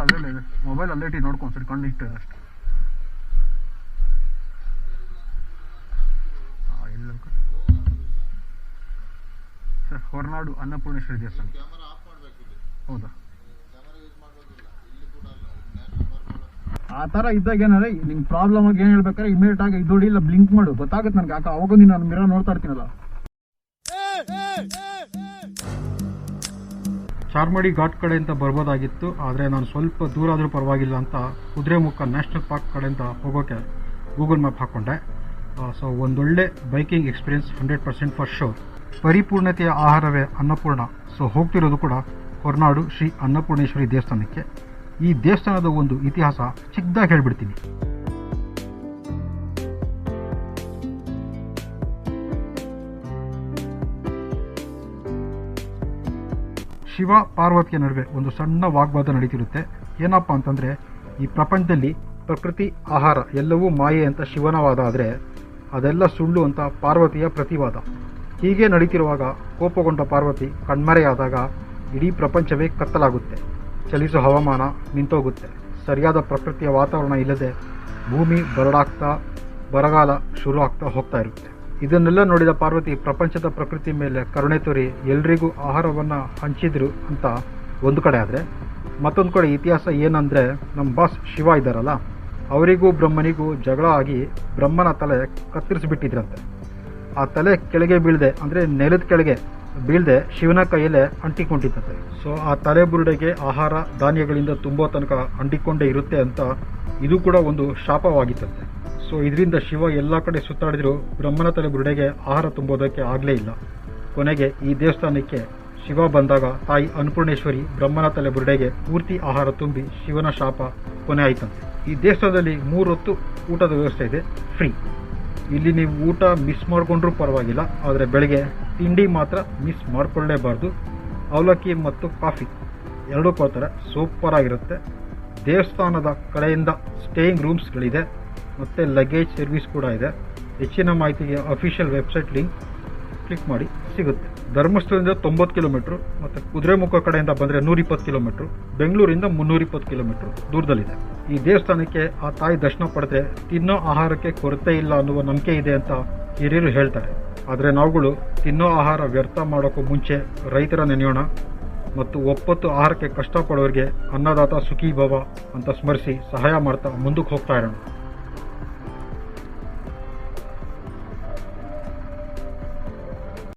ಅದರಲ್ಲೇ ಇದೆ. ಮೊಬೈಲ್ ಅಲ್ಲೇ ಇಟ್ಟು ನೋಡ್ಕೊಂಡು ಸರಿ ಕಣ್ಣು ಇಟ್ಟು ಅಷ್ಟೇ. ಇಲ್ಲ ಸರ್, ಹೊರನಾಡು ಅನ್ನಪೂರ್ಣೇಶ್ವರಿ ದೇವಸ್ಥಾನ. ಹೌದಾ? ಆ ಥರ ಇದ್ದಾಗ ಏನಾದ್ರೆ ನಿಂಗೆ ಪ್ರಾಬ್ಲಮ್ ಆಗಿ ಏನು ಹೇಳ್ಬೇಕಾದ್ರೆ ಇಮಿಡಿಯೇಟ್ ಆಗಿ ಇದು ಇಲ್ಲ ಬ್ಲಿಂಕ್ ಮಾಡು, ಗೊತ್ತಾಗುತ್ತೆ ನನಗೆ. ಯಾಕೆ ಅವಾಗ ನೀನು ನಾನು ಮಿರ ನೋಡ್ತಾ ಇರ್ತೀನಲ್ಲ. ಚಾರ್ಮಾಡಿ ಘಾಟ್ ಕಡೆಯಿಂದ ಬರ್ಬೋದಾಗಿತ್ತು, ಆದರೆ ನಾನು ಸ್ವಲ್ಪ ದೂರ ಆದರೂ ಪರವಾಗಿಲ್ಲ ಅಂತ ಕುದುರೆಮುಖ ನ್ಯಾಷನಲ್ ಪಾರ್ಕ್ ಕಡೆಯಿಂದ ಹೋಗೋಕ್ಕೆ ಗೂಗಲ್ ಮ್ಯಾಪ್ ಹಾಕ್ಕೊಂಡೆ. ಸೊ ಒಂದೊಳ್ಳೆ ಬೈಕಿಂಗ್ ಎಕ್ಸ್ಪೀರಿಯನ್ಸ್ 100% ಫಾರ್ ಶೋರ್. ಪರಿಪೂರ್ಣತೆಯ ಆಹಾರವೇ ಅನ್ನಪೂರ್ಣ. ಸೊ ಹೋಗ್ತಿರೋದು ಕೂಡ ಹೊರನಾಡು ಶ್ರೀ ಅನ್ನಪೂರ್ಣೇಶ್ವರಿ ದೇವಸ್ಥಾನಕ್ಕೆ. ಈ ದೇವಸ್ಥಾನದ ಒಂದು ಇತಿಹಾಸ ಚಿಕ್ಕದಾಗಿ ಹೇಳ್ಬಿಡ್ತೀನಿ. ಶಿವ ಪಾರ್ವತಿಯ ನಡುವೆ ಒಂದು ಸಣ್ಣ ವಾಗ್ವಾದ ನಡೀತಿರುತ್ತೆ. ಏನಪ್ಪ ಅಂತಂದರೆ, ಈ ಪ್ರಪಂಚದಲ್ಲಿ ಪ್ರಕೃತಿ ಆಹಾರ ಎಲ್ಲವೂ ಮಾಯೆ ಅಂತ ಶಿವನ ವಾದ ಆದರೆ ಅದೆಲ್ಲ ಸುಳ್ಳು ಅಂತ ಪಾರ್ವತಿಯ ಪ್ರತಿವಾದ. ಹೀಗೆ ನಡೀತಿರುವಾಗ ಕೋಪಗೊಂಡ ಪಾರ್ವತಿ ಕಣ್ಮರೆಯಾದಾಗ ಇಡೀ ಪ್ರಪಂಚವೇ ಕತ್ತಲಾಗುತ್ತೆ. ಚಲಿಸೋ ಹವಾಮಾನ ನಿಂತೋಗುತ್ತೆ. ಸರಿಯಾದ ಪ್ರಕೃತಿಯ ವಾತಾವರಣ ಇಲ್ಲದೆ ಭೂಮಿ ಬರಡಾಗ್ತಾ ಬರಗಾಲ ಶುರು ಆಗ್ತಾ ಹೋಗ್ತಾ ಇರುತ್ತೆ. ಇದನ್ನೆಲ್ಲ ನೋಡಿದ ಪಾರ್ವತಿ ಪ್ರಪಂಚದ ಪ್ರಕೃತಿ ಮೇಲೆ ಕರುಣೆ ತೋರಿ ಎಲ್ರಿಗೂ ಆಹಾರವನ್ನು ಹಂಚಿದ್ರು ಅಂತ ಒಂದು ಕಡೆ ಆದರೆ, ಮತ್ತೊಂದು ಕಡೆ ಇತಿಹಾಸ ಏನಂದರೆ, ನಮ್ಮ ಬಾಸ್ ಶಿವ ಇದ್ದಾರಲ್ಲ, ಅವರಿಗೂ ಬ್ರಹ್ಮನಿಗೂ ಜಗಳ ಆಗಿ ಬ್ರಹ್ಮನ ತಲೆ ಕತ್ತರಿಸಿಬಿಟ್ಟಿದ್ರಂತೆ. ಆ ತಲೆ ಕೆಳಗೆ ಬೀಳದೆ, ಅಂದರೆ ನೆಲದ ಕೆಳಗೆ ಬೀಳದೆ ಶಿವನ ಕೈಯಲ್ಲೇ ಅಂಟಿಕೊಂಡಿದ್ದಂತೆ. ಸೊ ಆ ತಲೆ ಬುರುಡೆಗೆ ಆಹಾರ ಧಾನ್ಯಗಳಿಂದ ತುಂಬೋ ತನಕ ಅಂಟಿಕೊಂಡೇ ಇರುತ್ತೆ ಅಂತ ಇದು ಕೂಡ ಒಂದು ಶಾಪವಾಗಿತ್ತಂತೆ. ಸೊ ಇದರಿಂದ ಶಿವ ಎಲ್ಲ ಕಡೆ ಸುತ್ತಾಡಿದ್ರು ಬ್ರಹ್ಮನ ತಲೆ ಬುರುಡೆಗೆ ಆಹಾರ ತುಂಬೋದಕ್ಕೆ ಆಗಲೇ ಇಲ್ಲ. ಕೊನೆಗೆ ಈ ದೇವಸ್ಥಾನಕ್ಕೆ ಶಿವ ಬಂದಾಗ ತಾಯಿ ಅನ್ನಪೂರ್ಣೇಶ್ವರಿ ಬ್ರಹ್ಮನ ತಲೆ ಬುರುಡೆಗೆ ಪೂರ್ತಿ ಆಹಾರ ತುಂಬಿ ಶಿವನ ಶಾಪ ಕೊನೆ ಆಯ್ತಂತೆ. ಈ ದೇವಸ್ಥಾನದಲ್ಲಿ 3 ಹೊತ್ತು ಊಟದ ವ್ಯವಸ್ಥೆ ಇದೆ, ಫ್ರೀ. ಇಲ್ಲಿ ನೀವು ಊಟ ಮಿಸ್ ಮಾಡಿಕೊಂಡ್ರೂ ಪರವಾಗಿಲ್ಲ, ಆದರೆ ಬೆಳಗ್ಗೆ ತಿಂಡಿ ಮಾತ್ರ ಮಿಸ್ ಮಾಡಿಕೊಳ್ಳೇಬಾರ್ದು. ಅವಲಕ್ಕಿ ಮತ್ತು ಕಾಫಿ ಎರಡೂ ಕೊಡ್ತಾರೆ, ಸೂಪರ್ ಆಗಿರುತ್ತೆ. ದೇವಸ್ಥಾನದ ಕಡೆಯಿಂದ ಸ್ಟೇಯಿಂಗ್ ರೂಮ್ಸ್ಗಳಿದೆ ಮತ್ತು ಲಗೇಜ್ ಸರ್ವಿಸ್ ಕೂಡ ಇದೆ. ಹೆಚ್ಚಿನ ಮಾಹಿತಿಗೆ ಅಫಿಷಿಯಲ್ ವೆಬ್ಸೈಟ್ ಲಿಂಕ್ ಕ್ಲಿಕ್ ಮಾಡಿ ಸಿಗುತ್ತೆ. ಧರ್ಮಸ್ಥಳದಿಂದ 90 ಕಿಲೋಮೀಟ್ರು ಮತ್ತು ಕುದುರೆಮುಖ ಕಡೆಯಿಂದ ಬಂದರೆ 120 ಕಿಲೋಮೀಟ್ರು, ಬೆಂಗಳೂರಿಂದ 320 ಕಿಲೋಮೀಟ್ರು ದೂರದಲ್ಲಿದೆ. ಈ ದೇವಸ್ಥಾನಕ್ಕೆ ಆ ತಾಯಿ ದರ್ಶನ ಪಡೆದ್ರೆ ತಿನ್ನೋ ಆಹಾರಕ್ಕೆ ಕೊರತೆ ಇಲ್ಲ ಅನ್ನುವ ನಂಬಿಕೆ ಇದೆ ಅಂತ ಹಿರಿಯರು ಹೇಳ್ತಾರೆ. ಆದರೆ ನಾವುಗಳು ತಿನ್ನೋ ಆಹಾರ ವ್ಯರ್ಥ ಮಾಡೋಕ್ಕೂ ಮುಂಚೆ ರೈತರ ನೆನೆಯೋಣ ಮತ್ತು ಒಪ್ಪತ್ತು ಆಹಾರಕ್ಕೆ ಕಷ್ಟಪಡೋರಿಗೆ ಅನ್ನದಾತ ಸುಖೀ ಭವ ಅಂತ ಸ್ಮರಿಸಿ ಸಹಾಯ ಮಾಡ್ತಾ ಮುಂದಕ್ಕೆ ಹೋಗ್ತಾ ಇರೋಣ.